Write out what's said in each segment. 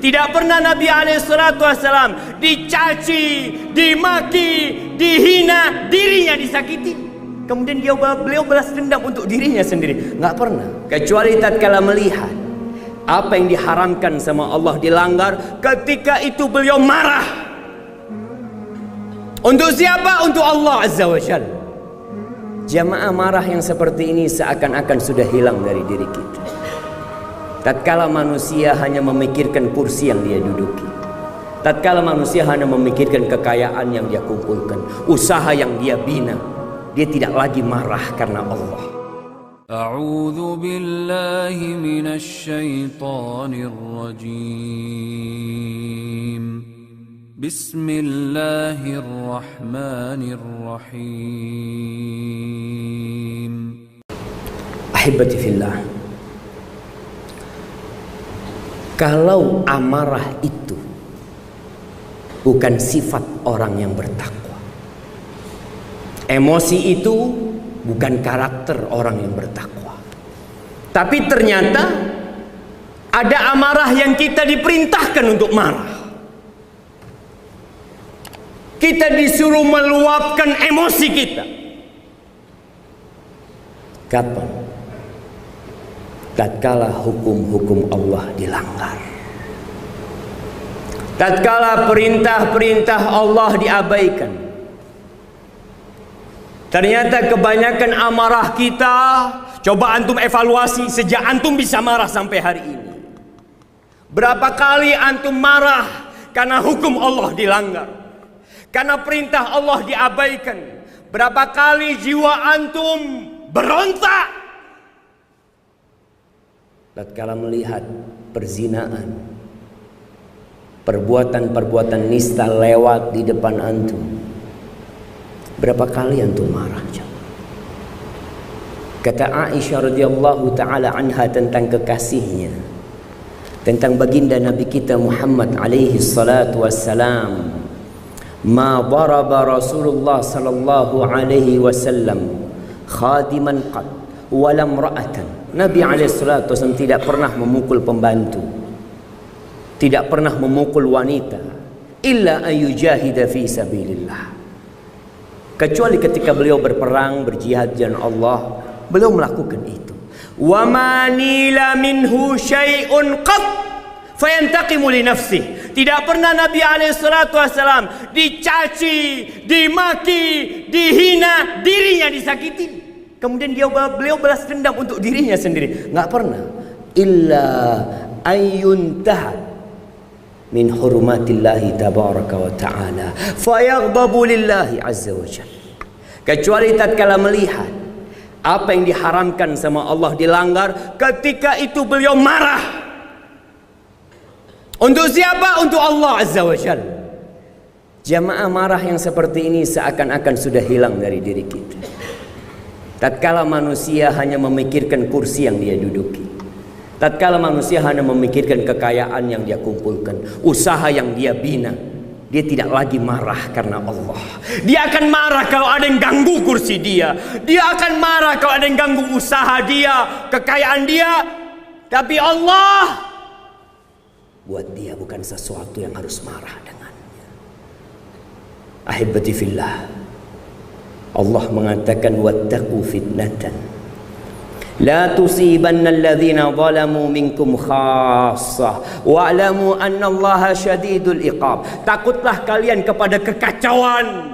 Tidak pernah Nabi SAW dicaci, dimaki, dihina, dirinya disakiti. Kemudian beliau balas dendam untuk dirinya sendiri. Nggak pernah. Kecuali tatkala melihat apa yang diharamkan sama Allah dilanggar, ketika itu beliau marah. Untuk siapa? Untuk Allah Azza wa Jalla. Jamaah, marah yang seperti ini seakan-akan sudah hilang dari diri kita. Tatkala manusia hanya memikirkan kursi yang dia duduki, tatkala manusia hanya memikirkan kekayaan yang dia kumpulkan, usaha yang dia bina, dia tidak lagi marah karena Allah. A'udzu billahi minasy syaithanir rajim. Bismillahirrahmanirrahim. Ahibati fillah, kalau amarah itu bukan sifat orang yang bertakwa, emosi itu bukan karakter orang yang bertakwa, tapi ternyata ada amarah yang kita diperintahkan untuk marah. Kita disuruh meluapkan emosi kita. Kapan? Tatkala hukum-hukum Allah dilanggar, tatkala perintah-perintah Allah diabaikan. Ternyata kebanyakan amarah kita, coba antum evaluasi sejak antum bisa marah sampai hari ini. Berapa kali antum marah karena hukum Allah dilanggar, karena perintah Allah diabaikan? Berapa kali jiwa antum berontak tatkala melihat perzinaan, perbuatan-perbuatan nista lewat di depan antum? Berapa kali antum marah? Kata Aisyah radhiyallahu taala anha tentang kekasihnya, tentang baginda Nabi kita Muhammad alaihi salatu wassalam, ma daraba Rasulullah sallallahu alaihi wasallam khadiman qad wala imra'atan. Nabi alaihi salatu wasallam tidak pernah memukul pembantu, tidak pernah memukul wanita, illa ayyujahida fi sabilillah, kecuali ketika beliau berperang, berjihad jalan Allah, beliau melakukan itu. Wa ma nila minhu syai'un qad fayantaqimu li nafsihi. Tidak pernah Nabi SAW dicaci, dimaki, dihina, dirinya disakiti. Kemudian beliau balas dendam untuk dirinya sendiri. Nggak pernah. Illa ayyuntahat min hurmatillahi tabaraka wa ta'ala fayaghdabu lillahi azza wa jalla. Kecuali tatkala melihat apa yang diharamkan sama Allah dilanggar, ketika itu beliau marah. Untuk siapa? Untuk Allah Azza wa Jalla. Jamaah, marah yang seperti ini seakan-akan sudah hilang dari diri kita. Tatkala manusia hanya memikirkan kursi yang dia duduki, tatkala manusia hanya memikirkan kekayaan yang dia kumpulkan, usaha yang dia bina, dia tidak lagi marah karena Allah. Dia akan marah kalau ada yang ganggu kursi dia. Dia akan marah kalau ada yang ganggu usaha dia, kekayaan dia. Tapi Allah, buat dia bukan sesuatu yang harus marah dengannya. Ahibati fillah, Allah mengatakan wattaqu fitnatan la tusibanna alladhina zalamu minkum khassah wa'lamu annallaha syadidul iqab. Takutlah kalian kepada kekacauan,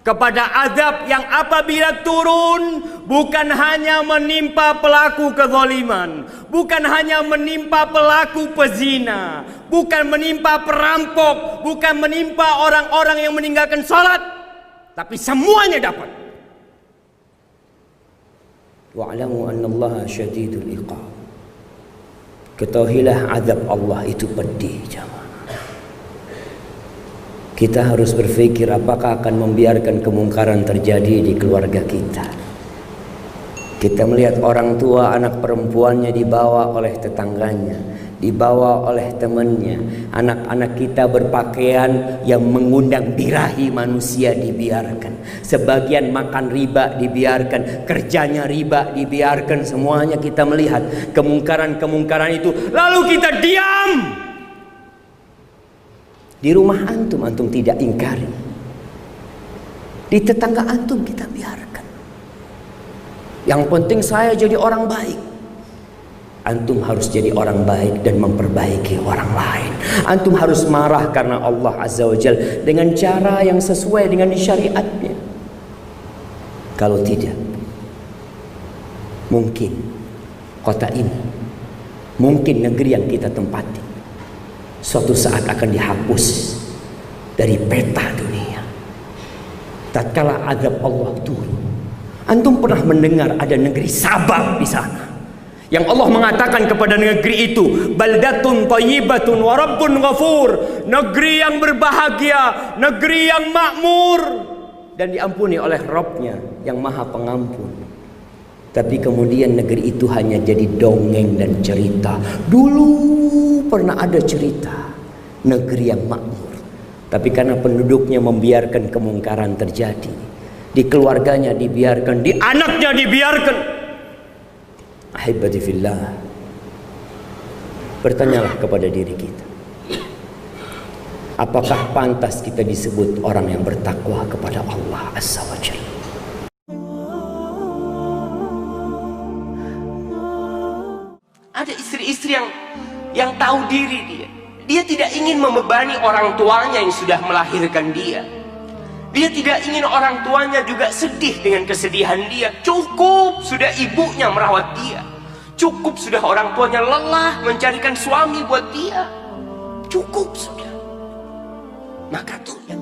kepada azab yang apabila turun bukan hanya menimpa pelaku kezaliman, bukan hanya menimpa pelaku pezina, bukan menimpa perampok, bukan menimpa orang-orang yang meninggalkan salat, tapi semuanya dapat. Wa'lamu annallaha syadidul iqab. Ketahuilah azab Allah itu pedih, jemaah. Kita harus berpikir apakah akan membiarkan kemungkaran terjadi di keluarga kita. Kita melihat orang tua anak perempuannya dibawa oleh tetangganya, dibawa oleh temannya. Anak-anak kita berpakaian yang mengundang birahi manusia dibiarkan. Sebagian makan riba dibiarkan, kerjanya riba dibiarkan. Semuanya kita melihat kemungkaran-kemungkaran itu, lalu kita diam. Di rumah antum, antum tidak ingkari. Di tetangga antum kita biarkan. Yang penting saya jadi orang baik. Antum harus jadi orang baik dan memperbaiki orang lain. Antum harus marah karena Allah Azza wa Jalla dengan cara yang sesuai dengan syariatnya. Kalau tidak, mungkin kota ini, mungkin negeri yang kita tempati, suatu saat akan dihapus dari peta dunia. Tatkala azab Allah turun. Antum pernah mendengar ada negeri Sabah di sana, yang Allah mengatakan kepada negeri itu, baldatun thayyibatun wa rabbun ghafur, negeri yang berbahagia, negeri yang makmur dan diampuni oleh Rabb-Nya yang Maha Pengampun. Tapi kemudian negeri itu hanya jadi dongeng dan cerita. Dulu pernah ada cerita negeri yang makmur, tapi karena penduduknya membiarkan kemungkaran terjadi, di keluarganya dibiarkan, di anaknya dibiarkan. Ahibati fillah, bertanyalah kepada diri kita, apakah pantas kita disebut orang yang bertakwa kepada Allah Azza wa Jalla? Ada istri-istri yang tahu diri dia. Dia tidak ingin membebani orang tuanya yang sudah melahirkan dia. Dia tidak ingin orang tuanya juga sedih dengan kesedihan dia. Cukup sudah ibunya merawat dia. Cukup sudah orang tuanya lelah mencarikan suami buat dia. Cukup sudah. Maka tuh yang